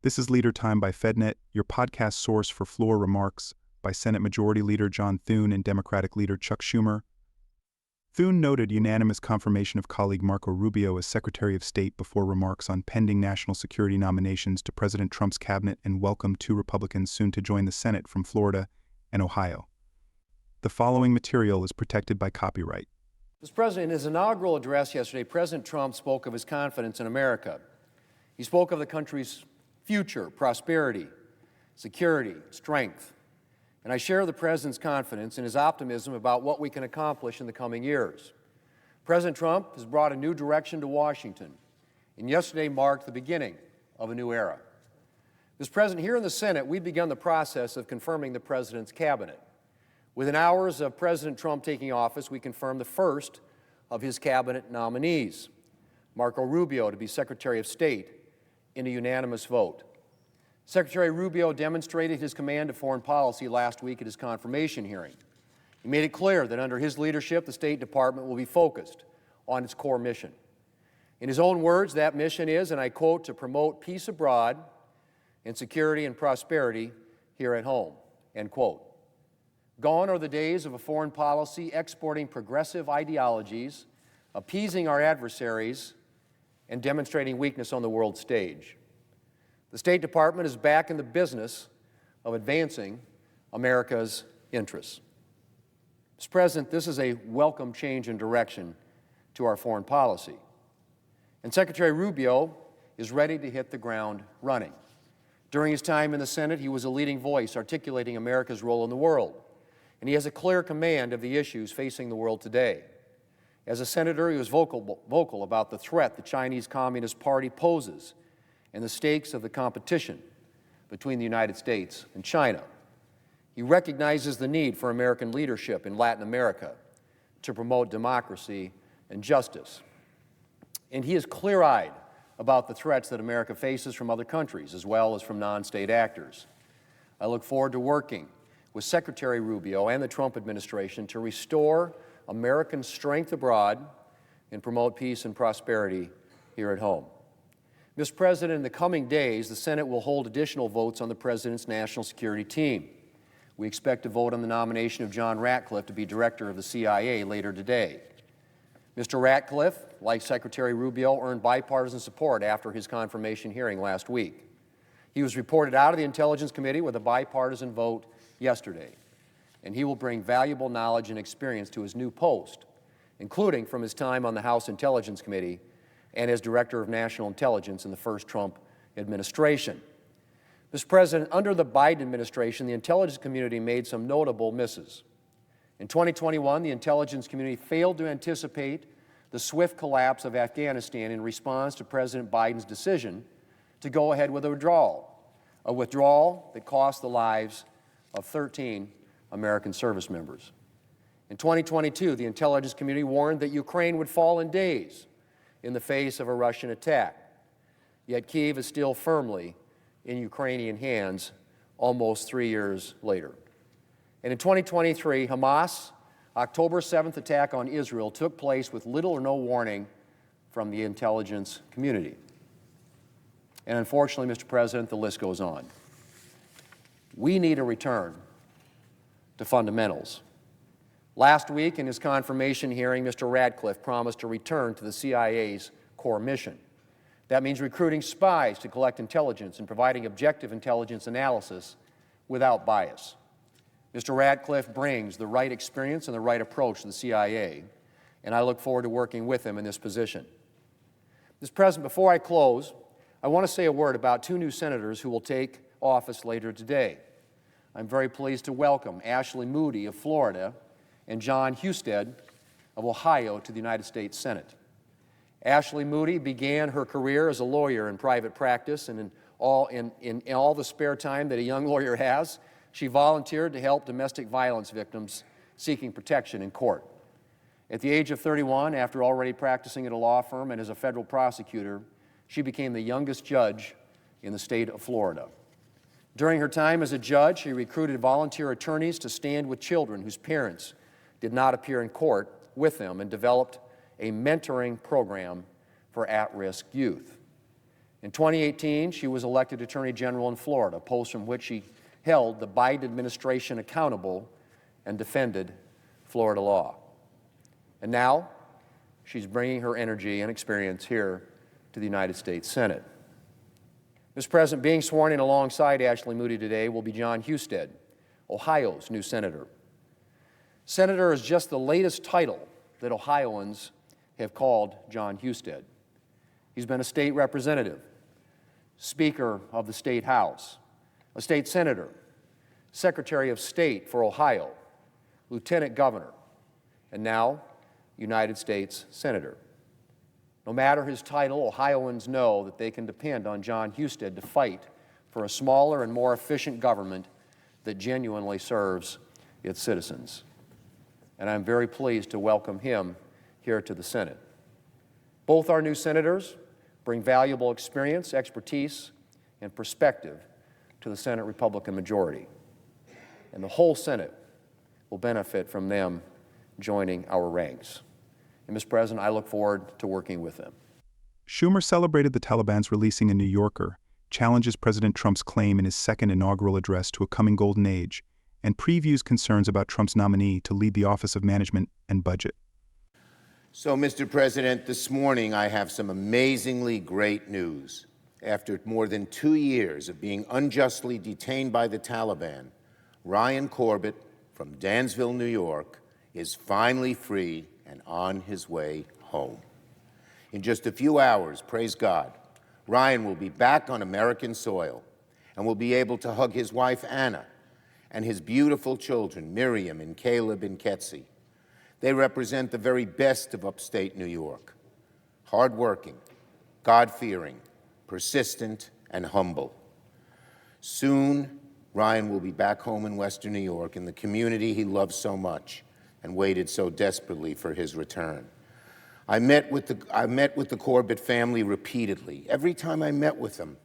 This is Leader Time by FedNet, your podcast source for floor remarks by Senate Majority Leader John Thune and Democratic Leader Chuck Schumer. Thune noted unanimous confirmation of colleague Marco Rubio as Secretary of State before remarks on pending national security nominations to President Trump's cabinet and welcomed two Republicans soon to join the Senate from Florida and Ohio. The following material is protected by copyright. Mr. President, in his inaugural address yesterday, President Trump spoke of his confidence in America. He spoke of the country's future, prosperity, security, strength. And I share the President's confidence and his optimism about what we can accomplish in the coming years. President Trump has brought a new direction to Washington, and yesterday marked the beginning of a new era. Mr. President, here in the Senate, we've begun the process of confirming the President's cabinet. Within hours of President Trump taking office, we confirmed the first of his cabinet nominees, Marco Rubio, to be Secretary of State, in a unanimous vote. Secretary Rubio demonstrated his command of foreign policy last week at his confirmation hearing. He made it clear that under his leadership, the State Department will be focused on its core mission. In his own words, that mission is, and I quote, to promote peace abroad and security and prosperity here at home, end quote. Gone are the days of a foreign policy exporting progressive ideologies, appeasing our adversaries, and demonstrating weakness on the world stage. The State Department is back in the business of advancing America's interests. Mr. President, this is a welcome change in direction to our foreign policy. And Secretary Rubio is ready to hit the ground running. During his time in the Senate, he was a leading voice articulating America's role in the world, and he has a clear command of the issues facing the world today. As a senator, he was vocal about the threat the Chinese Communist Party poses and the stakes of the competition between the United States and China. He recognizes the need for American leadership in Latin America to promote democracy and justice. And he is clear-eyed about the threats that America faces from other countries as well as from non-state actors. I look forward to working with Secretary Rubio and the Trump administration to restore American strength abroad and promote peace and prosperity here at home. Mr. President, in the coming days, the Senate will hold additional votes on the President's national security team. We expect to vote on the nomination of John Ratcliffe to be director of the CIA later today. Mr. Ratcliffe, like Secretary Rubio, earned bipartisan support after his confirmation hearing last week. He was reported out of the Intelligence Committee with a bipartisan vote yesterday, and he will bring valuable knowledge and experience to his new post, including from his time on the House Intelligence Committee and as Director of National Intelligence in the first Trump administration. Mr. President, under the Biden administration, the intelligence community made some notable misses. In 2021, the intelligence community failed to anticipate the swift collapse of Afghanistan in response to President Biden's decision to go ahead with a withdrawal that cost the lives of 13 American service members. In 2022, the intelligence community warned that Ukraine would fall in days in the face of a Russian attack. Yet Kyiv is still firmly in Ukrainian hands almost 3 years later. And in 2023, Hamas' October 7th attack on Israel took place with little or no warning from the intelligence community. And unfortunately, Mr. President, the list goes on. We need a return to fundamentals. Last week, in his confirmation hearing, Mr. Ratcliffe promised to return to the CIA's core mission. That means recruiting spies to collect intelligence and providing objective intelligence analysis without bias. Mr. Ratcliffe brings the right experience and the right approach to the CIA, and I look forward to working with him in this position. Mr. President, before I close, I want to say a word about two new senators who will take office later today. I'm very pleased to welcome Ashley Moody of Florida and John Husted of Ohio to the United States Senate. Ashley Moody began her career as a lawyer in private practice, and in all the spare time that a young lawyer has, she volunteered to help domestic violence victims seeking protection in court. At the age of 31, after already practicing at a law firm and as a federal prosecutor, she became the youngest judge in the state of Florida. During her time as a judge, she recruited volunteer attorneys to stand with children whose parents did not appear in court with them and developed a mentoring program for at-risk youth. In 2018, she was elected Attorney General in Florida, a post from which she held the Biden administration accountable and defended Florida law. And now, she's bringing her energy and experience here to the United States Senate. Mr. President, being sworn in alongside Ashley Moody today will be John Husted, Ohio's new senator. Senator is just the latest title that Ohioans have called John Husted. He's been a state representative, Speaker of the State House, a state senator, Secretary of State for Ohio, Lieutenant Governor, and now United States Senator. No matter his title, Ohioans know that they can depend on John Husted to fight for a smaller and more efficient government that genuinely serves its citizens. And I'm very pleased to welcome him here to the Senate. Both our new senators bring valuable experience, expertise, and perspective to the Senate Republican majority. And the whole Senate will benefit from them joining our ranks. And, Mr. President, I look forward to working with them. Schumer celebrated the Taliban's releasing a New Yorker, challenges President Trump's claim in his second inaugural address to a coming golden age, and previews concerns about Trump's nominee to lead the Office of Management and Budget. So, Mr. President, this morning I have some amazingly great news. After more than 2 years of being unjustly detained by the Taliban, Ryan Corbett from Dansville, New York, is finally free and on his way home. In just a few hours, praise God, Ryan will be back on American soil and will be able to hug his wife, Anna, and his beautiful children, Miriam and Caleb and Ketsi. They represent the very best of upstate New York. Hardworking, God-fearing, persistent, and humble. Soon, Ryan will be back home in Western New York in the community he loves so much and waited so desperately for his return. I met with the Corbett family repeatedly. Every time I met with them,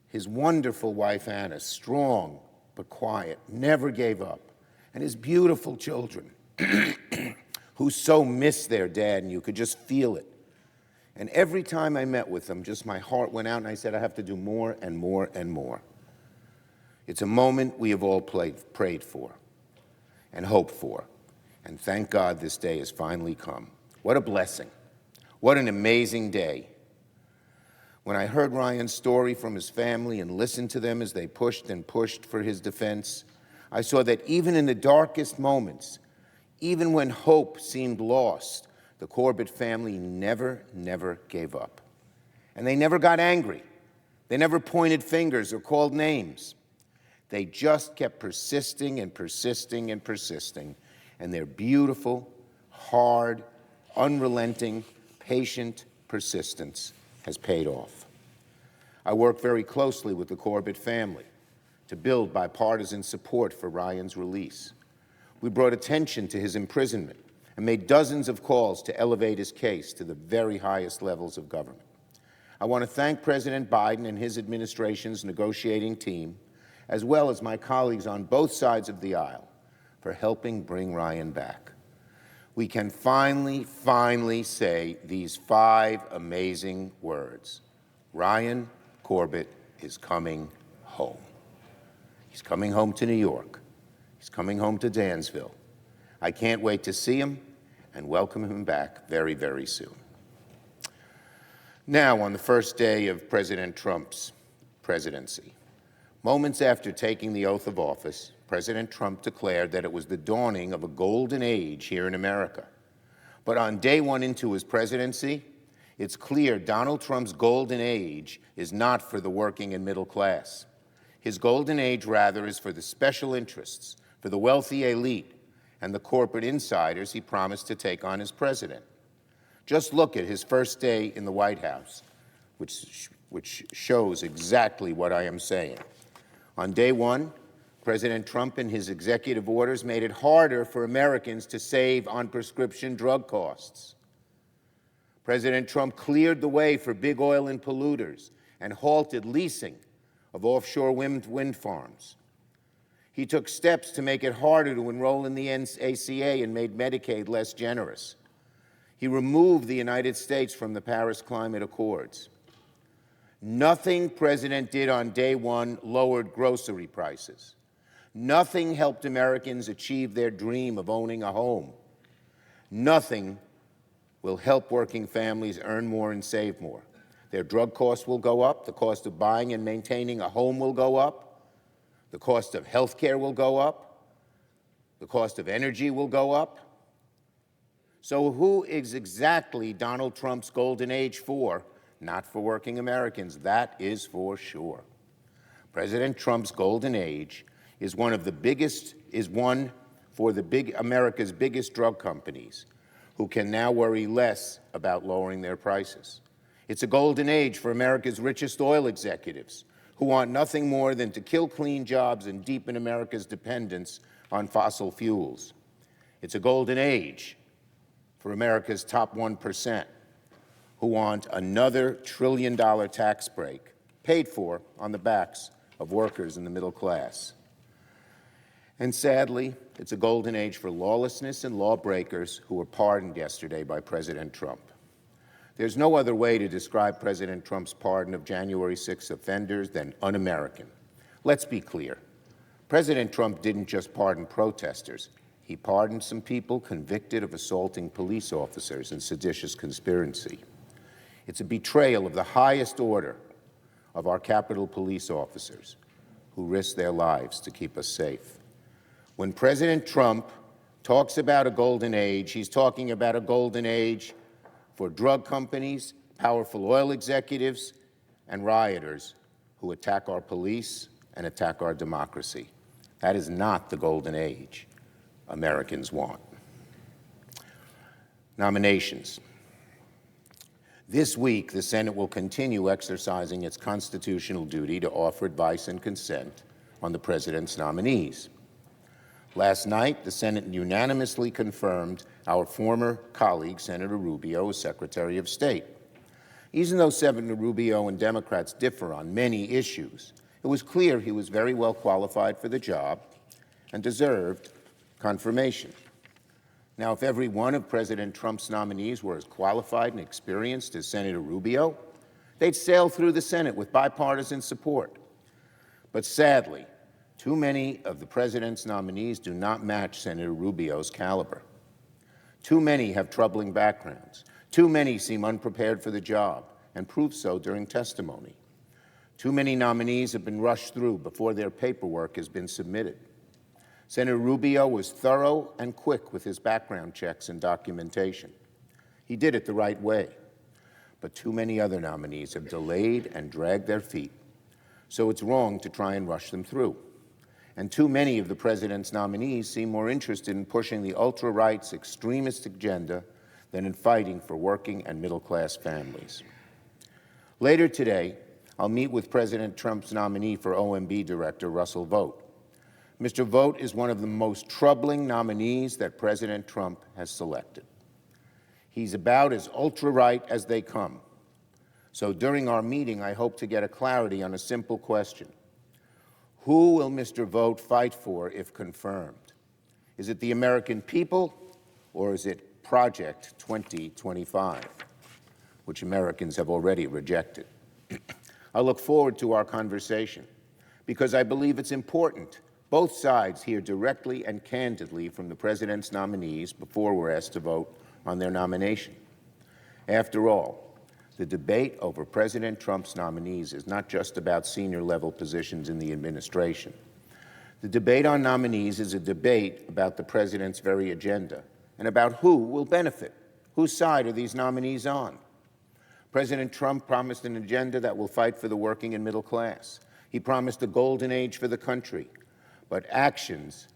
his wonderful wife, Anna, strong but quiet, never gave up, and his beautiful children, who so missed their dad, and you could just feel it. And every time I met with them, just my heart went out, and I said, I have to do more and more and more. It's a moment we have all prayed for and hoped for. And thank God this day has finally come. What a blessing. What an amazing day. When I heard Ryan's story from his family and listened to them as they pushed and pushed for his defense, I saw that even in the darkest moments, even when hope seemed lost, the Corbett family never gave up. And they never got angry. They never pointed fingers or called names. They just kept persisting and persisting and persisting. And their beautiful, hard, unrelenting, patient persistence has paid off. I work very closely with the Corbett family to build bipartisan support for Ryan's release. We brought attention to his imprisonment and made dozens of calls to elevate his case to the very highest levels of government. I want to thank President Biden and his administration's negotiating team, as well as my colleagues on both sides of the aisle, for helping bring Ryan back. We can finally say these 5 amazing words. Ryan Corbett is coming home. He's coming home to New York. He's coming home to Dansville. I can't wait to see him and welcome him back very, very soon. Now, on the first day of President Trump's presidency, moments after taking the oath of office, President Trump declared that it was the dawning of a golden age here in America. But on day 1 into his presidency, it's clear Donald Trump's golden age is not for the working and middle class. His golden age, rather, is for the special interests, for the wealthy elite, and the corporate insiders he promised to take on as president. Just look at his first day in the White House, which shows exactly what I am saying. On day 1, President Trump and his executive orders made it harder for Americans to save on prescription drug costs. President Trump cleared the way for big oil and polluters and halted leasing of offshore wind farms. He took steps to make it harder to enroll in the ACA and made Medicaid less generous. He removed the United States from the Paris Climate Accords. Nothing President did on day one lowered grocery prices. Nothing helped Americans achieve their dream of owning a home. Nothing will help working families earn more and save more. Their drug costs will go up, the cost of buying and maintaining a home will go up, the cost of health care will go up, the cost of energy will go up. So who is exactly Donald Trump's golden age for? Not for working Americans, that is for sure. President Trump's golden age is one for America's biggest drug companies, who can now worry less about lowering their prices. It's a golden age for America's richest oil executives, who want nothing more than to kill clean jobs and deepen America's dependence on fossil fuels. It's a golden age for America's top 1%, who want another trillion-dollar tax break paid for on the backs of workers in the middle class. And sadly, it's a golden age for lawlessness and lawbreakers who were pardoned yesterday by President Trump. There's no other way to describe President Trump's pardon of January 6 offenders than un-American. Let's be clear. President Trump didn't just pardon protesters. He pardoned some people convicted of assaulting police officers in seditious conspiracy. It's a betrayal of the highest order of our Capitol Police officers who risked their lives to keep us safe. When President Trump talks about a golden age, he's talking about a golden age for drug companies, powerful oil executives, and rioters who attack our police and attack our democracy. That is not the golden age Americans want. Nominations. This week, the Senate will continue exercising its constitutional duty to offer advice and consent on the president's nominees. Last night, the Senate unanimously confirmed our former colleague, Senator Rubio, as Secretary of State. Even though Senator Rubio and Democrats differ on many issues, it was clear he was very well qualified for the job and deserved confirmation. Now, if every one of President Trump's nominees were as qualified and experienced as Senator Rubio, they'd sail through the Senate with bipartisan support. But sadly, too many of the president's nominees do not match Senator Rubio's caliber. Too many have troubling backgrounds. Too many seem unprepared for the job and prove so during testimony. Too many nominees have been rushed through before their paperwork has been submitted. Senator Rubio was thorough and quick with his background checks and documentation. He did it the right way. But too many other nominees have delayed and dragged their feet. So it's wrong to try and rush them through. And too many of the president's nominees seem more interested in pushing the ultra-right's extremist agenda than in fighting for working and middle-class families. Later today, I'll meet with President Trump's nominee for OMB Director, Russell Vought. Mr. Vought is one of the most troubling nominees that President Trump has selected. He's about as ultra-right as they come. So during our meeting, I hope to get a clarity on a simple question. Who will Mr. Vought fight for if confirmed? Is it the American people, or is it Project 2025, which Americans have already rejected? I look forward to our conversation because I believe it's important both sides hear directly and candidly from the president's nominees before we're asked to vote on their nomination. After all, the debate over President Trump's nominees is not just about senior-level positions in the administration. The debate on nominees is a debate about the president's very agenda and about who will benefit. Whose side are these nominees on? President Trump promised an agenda that will fight for the working and middle class. He promised a golden age for the country. But actions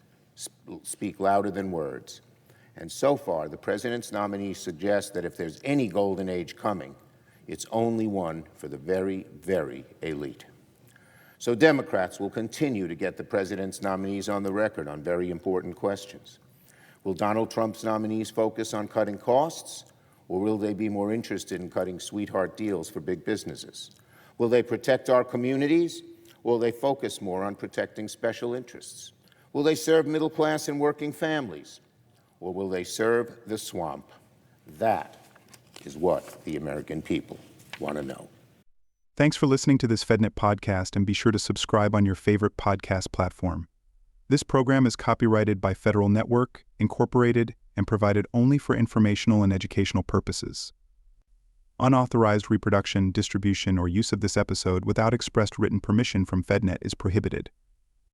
speak louder than words. And so far, the president's nominees suggest that if there's any golden age coming, it's only one for the very, very elite. So Democrats will continue to get the president's nominees on the record on very important questions. Will Donald Trump's nominees focus on cutting costs, or will they be more interested in cutting sweetheart deals for big businesses? Will they protect our communities, or will they focus more on protecting special interests? Will they serve middle class and working families, or will they serve the swamp? That is what the American people want to know. Thanks for listening to this FedNet podcast, and be sure to subscribe on your favorite podcast platform. This program is copyrighted by Federal Network, Incorporated, and provided only for informational and educational purposes. Unauthorized reproduction, distribution, or use of this episode without expressed written permission from FedNet is prohibited.